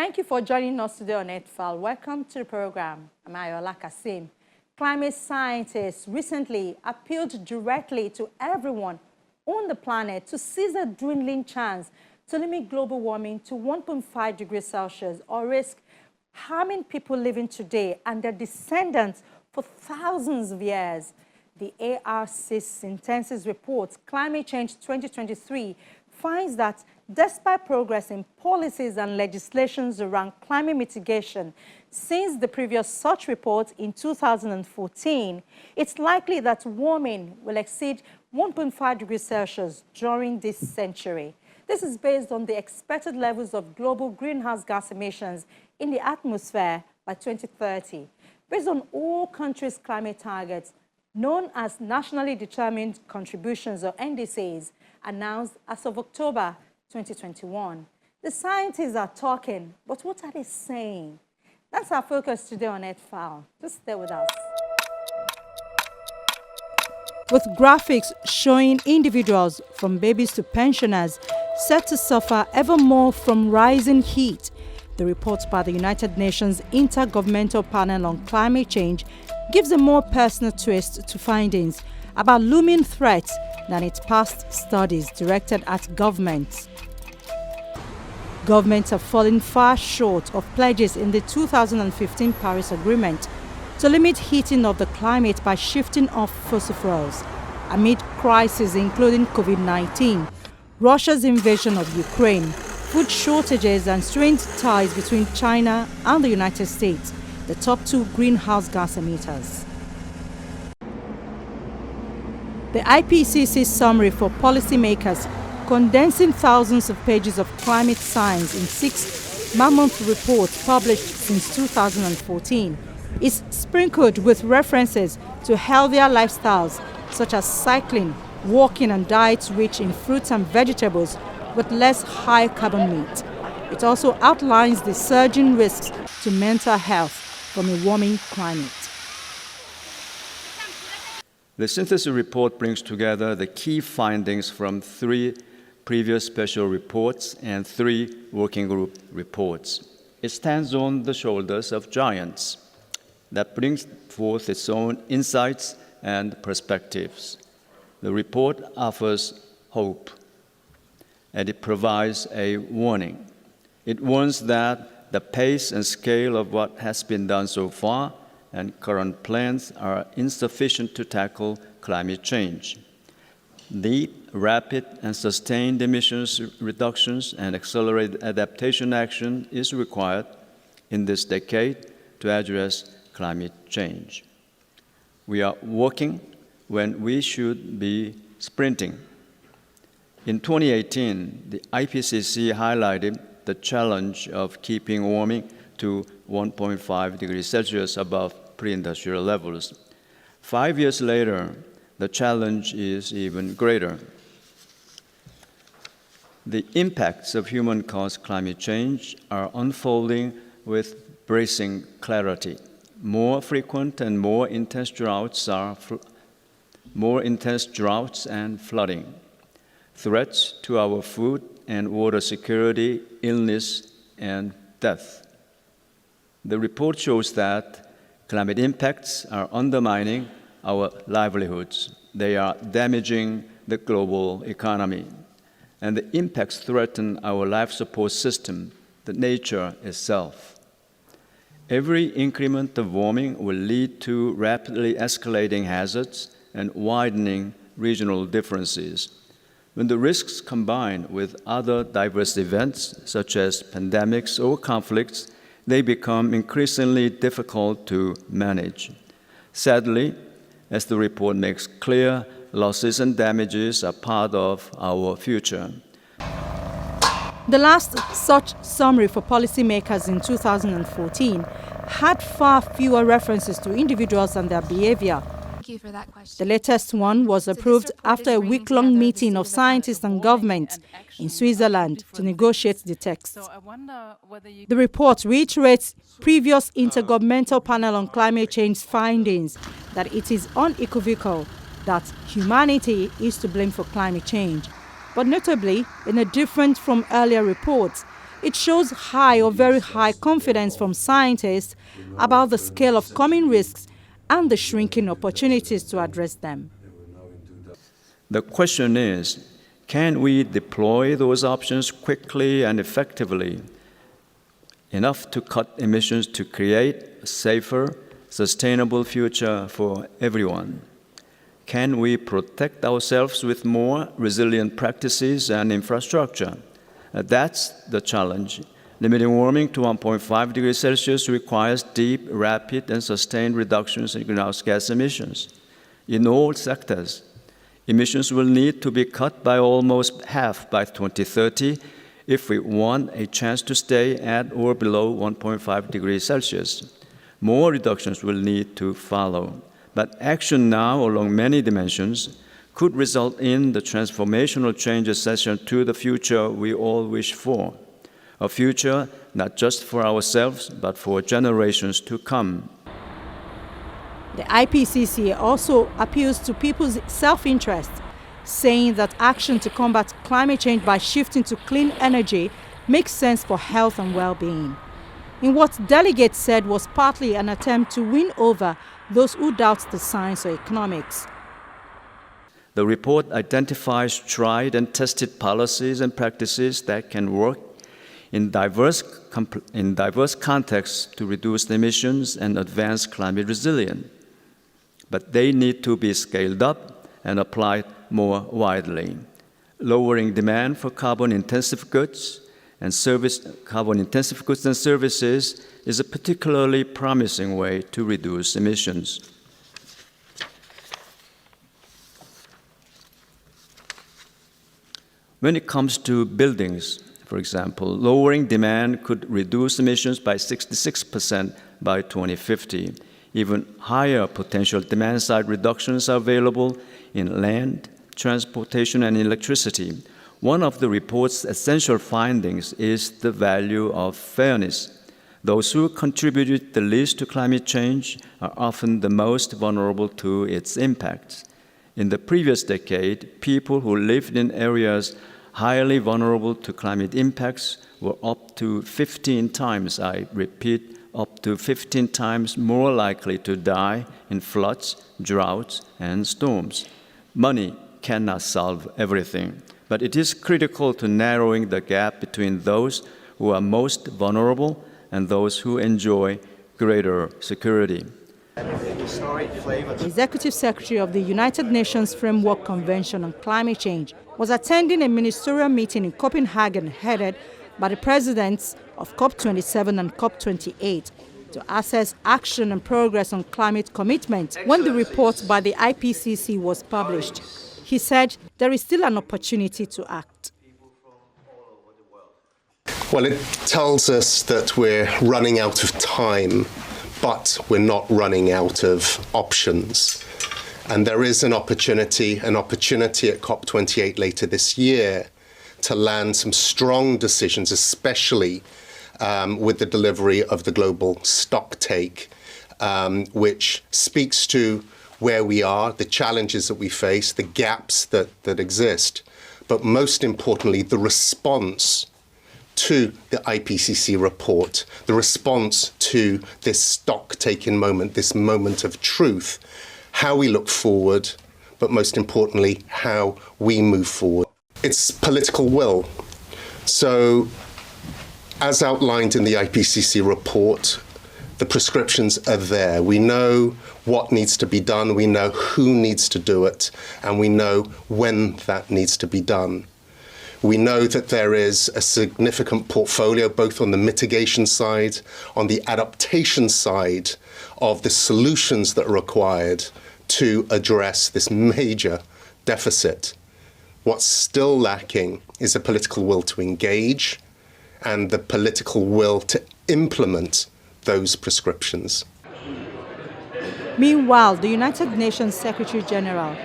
Thank you for joining us today on Earthfile. Welcome to the program. I'm Ayola Kasim. Climate scientists recently appealed directly to everyone on the planet to seize a dwindling chance to limit global warming to 1.5 degrees Celsius or risk harming people living today and their descendants for thousands of years. The ARC Synthesis Report, Climate Change 2023, finds that despite progress in policies and legislations around climate mitigation since the previous such report in 2014, it's likely that warming will exceed 1.5 degrees Celsius during this century. This is based on the expected levels of global greenhouse gas emissions in the atmosphere by 2030, based on all countries' climate targets, known as Nationally Determined Contributions, or NDCs, announced as of October 2021. The scientists are talking, but what are they saying? That's our focus today on Earthfile. Just stay with us. With graphics showing individuals from babies to pensioners set to suffer ever more from rising heat, the report by the United Nations Intergovernmental Panel on Climate Change gives a more personal twist to findings about looming threats than its past studies directed at governments. Governments have fallen far short of pledges in the 2015 Paris Agreement to limit heating of the climate by shifting off fossil fuels amid crises including COVID-19, Russia's invasion of Ukraine, food shortages and strained ties between China and the United States, the top two greenhouse gas emitters. The IPCC summary for policymakers, condensing thousands of pages of climate science in 6 mammoth reports published since 2014, is sprinkled with references to healthier lifestyles such as cycling, walking and diets rich in fruits and vegetables with less high carbon meat. It also outlines the surging risks to mental health from a warming climate. The synthesis report brings together the key findings from 3 previous special reports and 3 working group reports. It stands on the shoulders of giants that brings forth its own insights and perspectives. The report offers hope, and it provides a warning. It warns that the pace and scale of what has been done so far and current plans are insufficient to tackle climate change. Need rapid and sustained emissions reductions and accelerated adaptation action is required in this decade to address climate change. We are walking when we should be sprinting. In 2018, the IPCC highlighted the challenge of keeping warming to 1.5 degrees Celsius above pre-industrial levels. 5 years later, the challenge is even greater. The impacts of human-caused climate change are unfolding with bracing clarity. More frequent and more intense droughts and flooding, threats to our food and water security, illness, and death. The report shows that climate impacts are undermining our livelihoods. They are damaging the global economy, and the impacts threaten our life support system, the nature itself. Every increment of warming will lead to rapidly escalating hazards and widening regional differences. When the risks combine with other diverse events, such as pandemics or conflicts, they become increasingly difficult to manage. Sadly, as the report makes clear, losses and damages are part of our future. The last such summary for policymakers in 2014 had far fewer references to individuals and their behavior. Thank you for that question. The latest one was approved after a week-long meeting of scientists and governments in Switzerland to negotiate the text. The report reiterates previous Intergovernmental Panel on Climate Change findings that it is unequivocal that humanity is to blame for climate change. But notably, in a different from earlier reports, It shows high or very high confidence from scientists about the scale of coming risks and the shrinking opportunities to address them. The question is, can we deploy those options quickly and effectively, enough to cut emissions to create a safer, sustainable future for everyone? Can we protect ourselves with more resilient practices and infrastructure? That's the challenge. Limiting warming to 1.5 degrees Celsius requires deep, rapid, and sustained reductions in greenhouse gas emissions. In all sectors, emissions will need to be cut by almost half by 2030 if we want a chance to stay at or below 1.5 degrees Celsius. More reductions will need to follow. But action now along many dimensions could result in the transformational change essential to the future we all wish for. A future not just for ourselves, but for generations to come. The IPCC also appeals to people's self-interest, saying that action to combat climate change by shifting to clean energy makes sense for health and well-being. In what delegates said was partly an attempt to win over those who doubt the science or economics. The report identifies tried and tested policies and practices that can work in diverse contexts to reduce emissions and advance climate resilience. But they need to be scaled up and applied more widely. Lowering demand for carbon-intensive goods and services is a particularly promising way to reduce emissions. When it comes to buildings, for example, lowering demand could reduce emissions by 66% by 2050. Even higher potential demand-side reductions are available in land, transportation, and electricity. One of the report's essential findings is the value of fairness. Those who contributed the least to climate change are often the most vulnerable to its impacts. In the previous decade, people who lived in areas highly vulnerable to climate impacts were up to 15 times, I repeat, up to 15 times more likely to die in floods, droughts, and storms. Money cannot solve everything, but it is critical to narrowing the gap between those who are most vulnerable and those who enjoy greater security. The Executive Secretary of the United Nations Framework Convention on Climate Change was attending a ministerial meeting in Copenhagen headed by the presidents of COP27 and COP28 to assess action and progress on climate commitment when the report by the IPCC was published. He said there is still an opportunity to act. Well, it tells us that we're running out of time, but we're not running out of options. And there is an opportunity at COP28 later this year to land some strong decisions, especially with the delivery of the global stocktake, which speaks to where we are, the challenges that we face, the gaps that exist, but most importantly, the response to the IPCC report, the response to this stock-taking moment, this moment of truth, how we look forward, but most importantly, how we move forward. It's political will. So, as outlined in the IPCC report, the prescriptions are there. We know what needs to be done, we know who needs to do it, and we know when that needs to be done. We know that there is a significant portfolio, both on the mitigation side, on the adaptation side, of the solutions that are required to address this major deficit. What's still lacking is the political will to engage and the political will to implement those prescriptions. Meanwhile, the United Nations Secretary General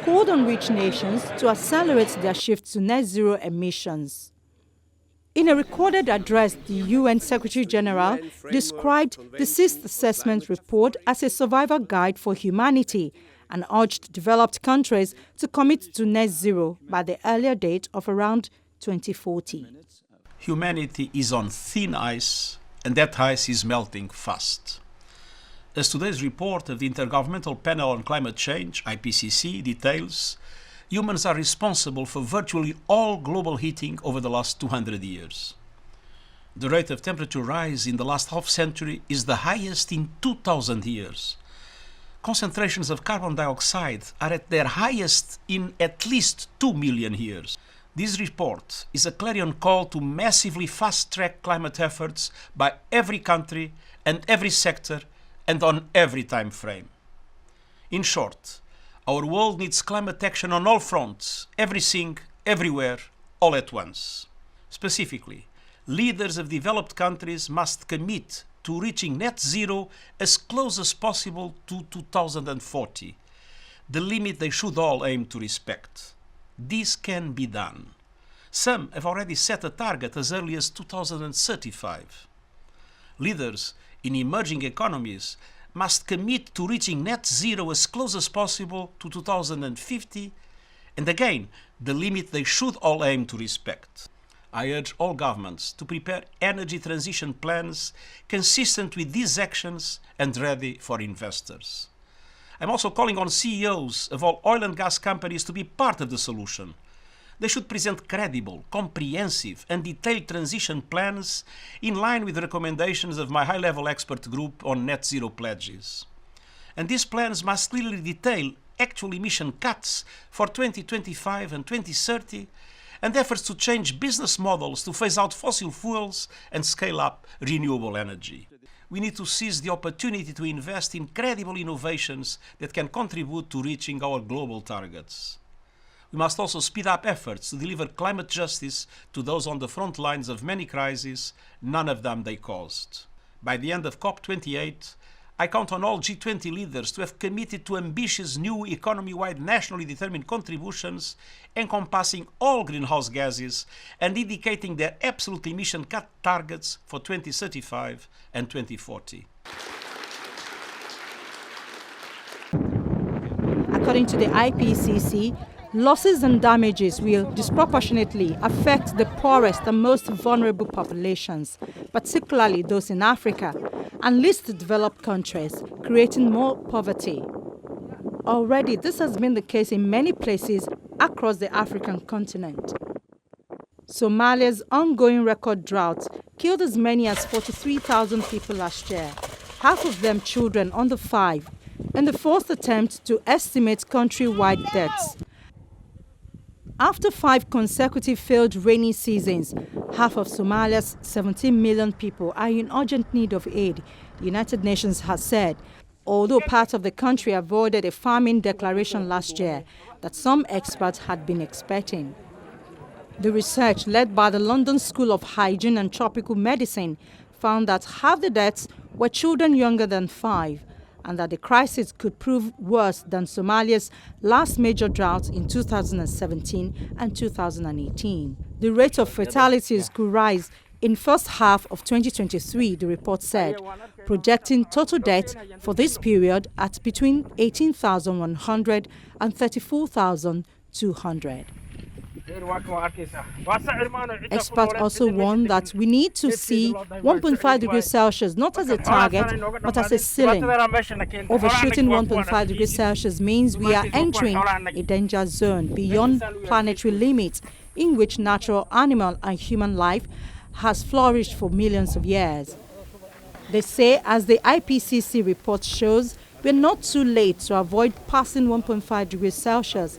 called on rich nations to accelerate their shift to net zero emissions. In a recorded address, the UN Secretary General described the sixth assessment report as a survival guide for humanity and urged developed countries to commit to net zero by the earlier date of around 2040. humanity is on thin ice, and that ice is melting fast. As today's report of the Intergovernmental Panel on Climate Change, IPCC, details, humans are responsible for virtually all global heating over the last 200 years. The rate of temperature rise in the last half-century is the highest in 2,000 years. Concentrations of carbon dioxide are at their highest in at least 2 million years. This report is a clarion call to massively fast-track climate efforts by every country and every sector and on every time frame. In short, our world needs climate action on all fronts, everything, everywhere, all at once. Specifically, leaders of developed countries must commit to reaching net zero as close as possible to 2040, the limit they should all aim to respect. This can be done. Some have already set a target as early as 2035. Leaders in emerging economies must commit to reaching net zero as close as possible to 2050, and again, the limit they should all aim to respect. I urge all governments to prepare energy transition plans consistent with these actions and ready for investors. I'm also calling on CEOs of all oil and gas companies to be part of the solution. They should present credible, comprehensive and detailed transition plans in line with the recommendations of my high-level expert group on net zero pledges. And these plans must clearly detail actual emission cuts for 2025 and 2030 and efforts to change business models to phase out fossil fuels and scale up renewable energy. We need to seize the opportunity to invest in credible innovations that can contribute to reaching our global targets. We must also speed up efforts to deliver climate justice to those on the front lines of many crises, none of them they caused. By the end of COP28, I count on all G20 leaders to have committed to ambitious new economy-wide nationally determined contributions encompassing all greenhouse gases and indicating their absolute emission cut targets for 2035 and 2040. According to the IPCC, losses and damages will disproportionately affect the poorest and most vulnerable populations, particularly those in Africa and least developed countries, creating more poverty. Already, this has been the case in many places across the African continent. Somalia's ongoing record drought killed as many as 43,000 people last year, half of them children under 5, in the first attempt to estimate countrywide deaths. After 5 consecutive failed rainy seasons, half of Somalia's 17 million people are in urgent need of aid, the United Nations has said, although part of the country avoided a famine declaration last year that some experts had been expecting. The research led by the London School of Hygiene and Tropical Medicine found that half the deaths were children younger than 5, and that the crisis could prove worse than Somalia's last major drought in 2017 and 2018. The rate of fatalities could rise in first half of 2023, the report said, projecting total deaths for this period at between 18,100 and 34,200. Experts also warn that we need to see 1.5 degrees Celsius not as a target, but as a ceiling. Overshooting 1.5 degrees Celsius means we are entering a danger zone beyond planetary limits in which natural, animal and human life has flourished for millions of years. They say, as the IPCC report shows, we're not too late to avoid passing 1.5 degrees Celsius.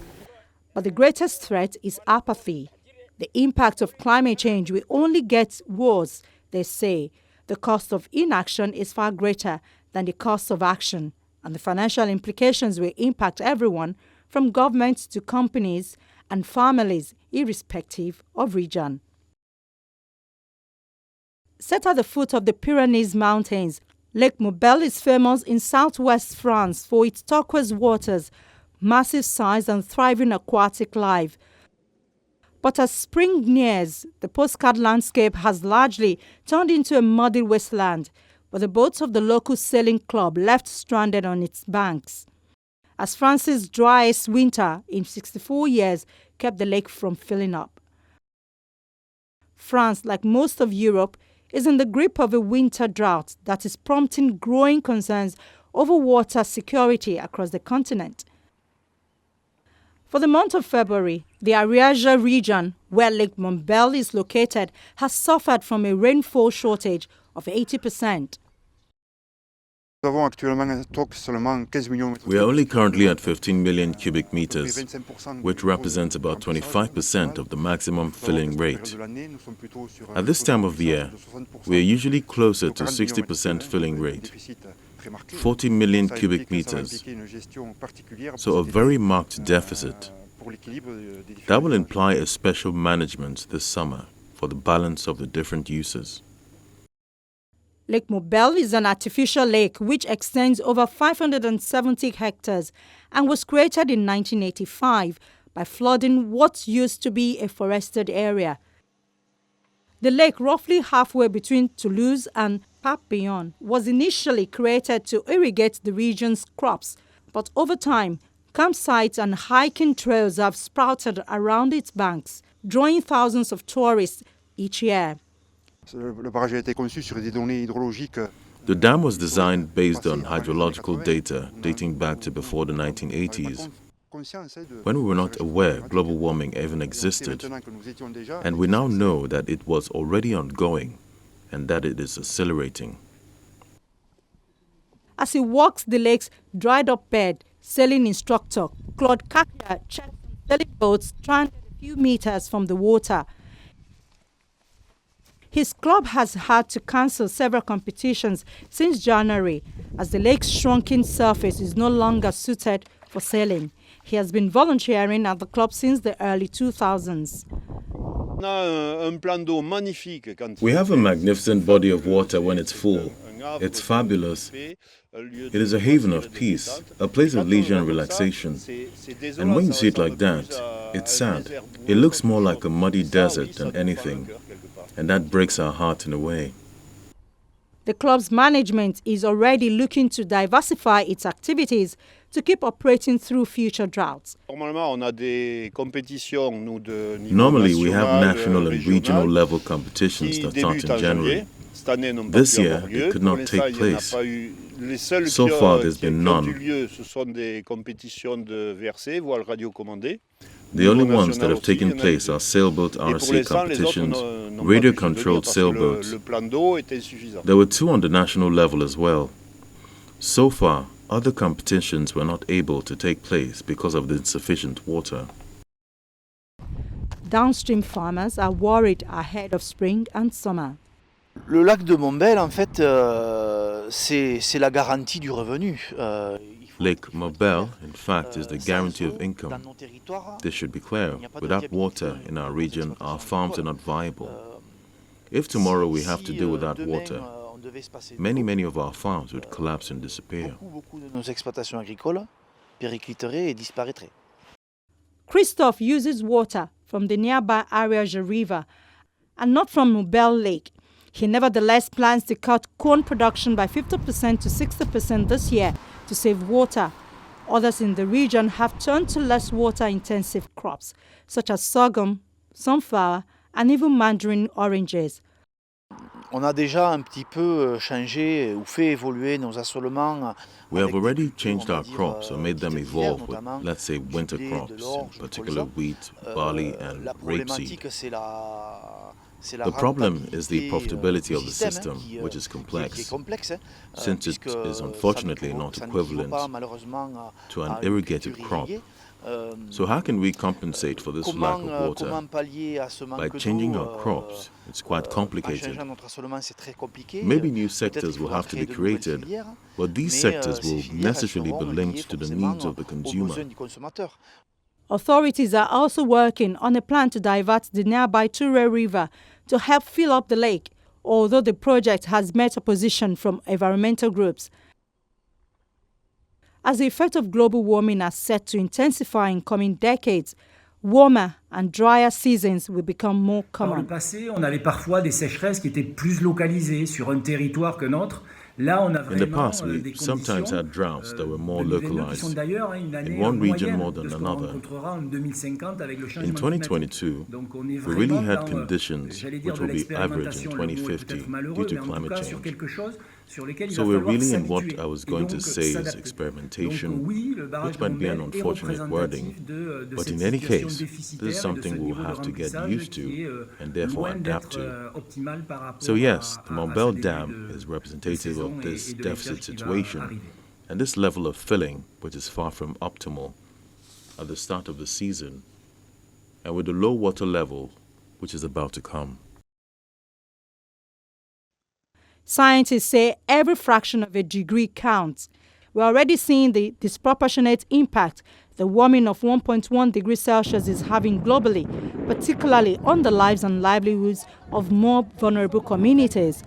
But the greatest threat is apathy. The impact of climate change will only get worse, they say. The cost of inaction is far greater than the cost of action, and the financial implications will impact everyone, from governments to companies and families, irrespective of region. Set at the foot of the Pyrenees Mountains, Lake Mobile is famous in southwest France for its turquoise waters, massive size and thriving aquatic life. But as spring nears, the postcard landscape has largely turned into a muddy wasteland, with the boats of the local sailing club left stranded on its banks. As France's driest winter in 64 years kept the lake from filling up. France, like most of Europe, is in the grip of a winter drought that is prompting growing concerns over water security across the continent. For the month of February, the Ariège region, where Lake Montbel is located, has suffered from a rainfall shortage of 80%. We are only currently at 15 million cubic meters, which represents about 25% of the maximum filling rate. At this time of the year, we are usually closer to 60% filling rate, 40 million cubic meters, so a very marked deficit. That will imply a special management this summer for the balance of the different uses. Lake Montbel is an artificial lake which extends over 570 hectares and was created in 1985 by flooding what used to be a forested area. The lake, roughly halfway between Toulouse and Papillon, was initially created to irrigate the region's crops, but over time, campsites and hiking trails have sprouted around its banks, drawing thousands of tourists each year. The dam was designed based on hydrological data dating back to before the 1980s, when we were not aware global warming even existed, and we now know that it was already ongoing and that it is accelerating. As he walks the lake's dried-up bed, sailing instructor Claude Carrier checks sailing boats stranded a few meters from the water. His club has had to cancel several competitions since January, as the lake's shrunken surface is no longer suited for sailing. He has been volunteering at the club since the early 2000s. We have a magnificent body of water when it's full. It's fabulous. It is a haven of peace, a place of leisure and relaxation. And when you see it like that, it's sad. It looks more like a muddy desert than anything. And that breaks our heart in a way. The club's management is already looking to diversify its activities to keep operating through future droughts. Normally, we have national and regional level competitions that start in January. This year, it could not take place. So far, there's been none. The only ones that have taken place are sailboat RC competitions, radio-controlled sailboats. There were 2 on the national level as well. So far, other competitions were not able to take place because of the insufficient water. Downstream farmers are worried ahead of spring and summer. Le lac de Montbel, en fait, c'est la garantie du revenu. Lake Montbel, in fact, is the guarantee of income. This should be clear. Without water in our region, our farms are not viable. If tomorrow we have to do without water, many of our farms would collapse and disappear. Christophe uses water from the nearby Ariège River and not from Montbel Lake. He nevertheless plans to cut corn production by 50% to 60% this year to save water. Others in the region have turned to less water-intensive crops, such as sorghum, sunflower, and even mandarin oranges. On a déjà un petit peu changé ou fait évoluer nos assolements. We have already changed our crops or made them evolve with, let's say, winter crops, in particular wheat, barley, and rapeseed. The problem is the profitability of the system, which is complex, since it is unfortunately not equivalent to an irrigated crop. So how can we compensate for this lack of water? By changing our crops. It's quite complicated. Maybe new sectors will have to be created, but these sectors will necessarily be linked to the needs of the consumer. Authorities are also working on a plan to divert the nearby Touré River to help fill up the lake, although the project has met opposition from environmental groups. As the effect of global warming are set to intensify in coming decades, warmer and drier seasons will become more common. Dans le passé, on avait parfois des sécheresses qui étaient plus localisées sur un territoire qu'un autre. In the past, we sometimes had droughts that were more localized, in one region more than another. In 2022, we really had conditions which will be average in 2050 due to climate change. So we're really in what I was going to say is experimentation, which might be an unfortunate wording, but in any case, this is something we'll have to get used to and therefore adapt to. So yes, the Montbel Dam is representative of this deficit situation, and this level of filling, which is far from optimal at the start of the season, and with the low water level, which is about to come. Scientists say every fraction of a degree counts. We're already seeing the disproportionate impact the warming of 1.1 degrees Celsius is having globally, particularly on the lives and livelihoods of more vulnerable communities.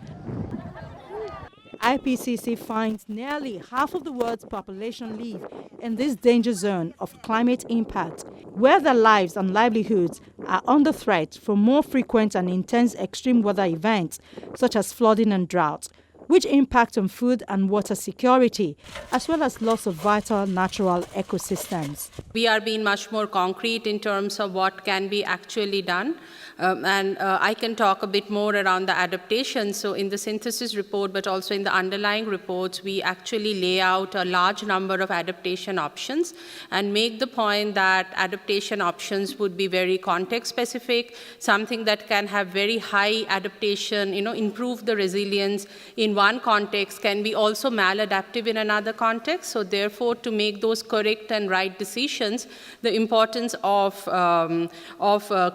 IPCC finds nearly half of the world's population live in this danger zone of climate impact, where their lives and livelihoods are under threat from more frequent and intense extreme weather events, such as flooding and drought, which impact on food and water security, as well as loss of vital natural ecosystems. We are being much more concrete in terms of what can be actually done. I can talk a bit more around the adaptation. So in the synthesis report, but also in the underlying reports, we actually lay out a large number of adaptation options and make the point that adaptation options would be very context-specific, something that can have very high adaptation, improve the resilience in one context, can be also maladaptive in another context. So therefore, to make those correct and right decisions, the importance of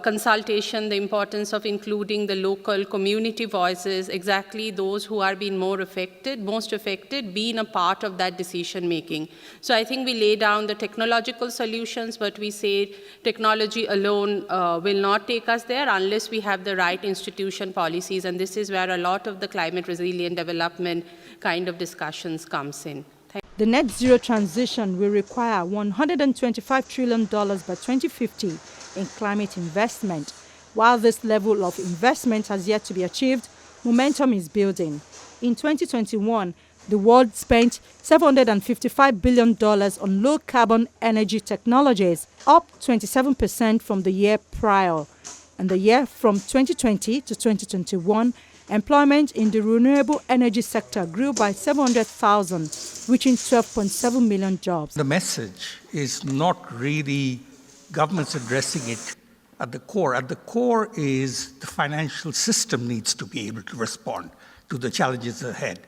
consultation, the importance of including the local community voices, exactly those who are being most affected, being a part of that decision making. So I think we lay down the technological solutions, but we say technology alone will not take us there unless we have the right institution policies, and this is where a lot of the climate resilient development kind of discussions comes in. The net zero transition will require $125 trillion by 2050 in climate investment. While this level of investment has yet to be achieved, momentum is building. In 2021, the world spent $755 billion on low-carbon energy technologies, up 27% from the year prior. And the year from 2020 to 2021, employment in the renewable energy sector grew by 700,000, reaching 12.7 million jobs. The message is not really governments addressing it at the core. At the core is the financial system needs to be able to respond to the challenges ahead.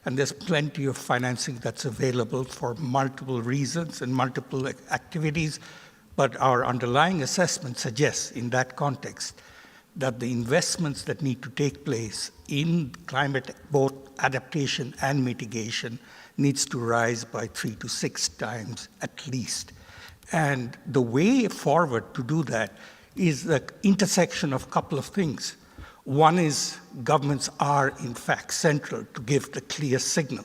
And there's plenty of financing that's available for multiple reasons and multiple activities. But our underlying assessment suggests in that context that the investments that need to take place in climate, both adaptation and mitigation, needs to rise by 3 to 6 times at least. And the way forward to do that is the intersection of a couple of things. One is governments are, in fact, central to give the clear signal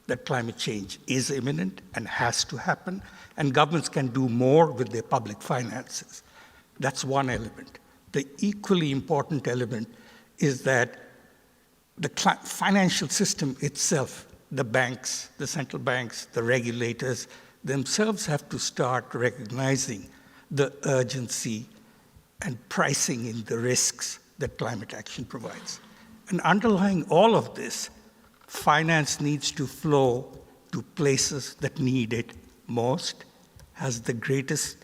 that climate change is imminent and has to happen, and governments can do more with their public finances. That's one element. The equally important element is that the financial system itself, the banks, the central banks, the regulators, themselves have to start recognizing the urgency and pricing in the risks that climate action provides. And underlying all of this, finance needs to flow to places that need it most, has the greatest,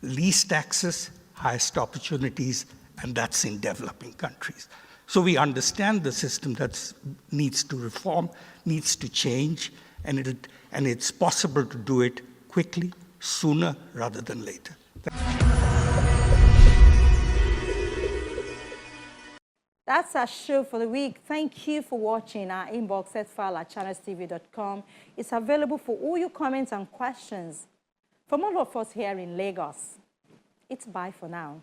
least access, highest opportunities, and that's in developing countries. So we understand the system that needs to reform, needs to change, and it's possible to do it quickly, sooner rather than later. That's our show for the week. Thank you for watching our inbox Earthfile at channelstv.com. It's available for all your comments and questions. From all of us here in Lagos, it's bye for now.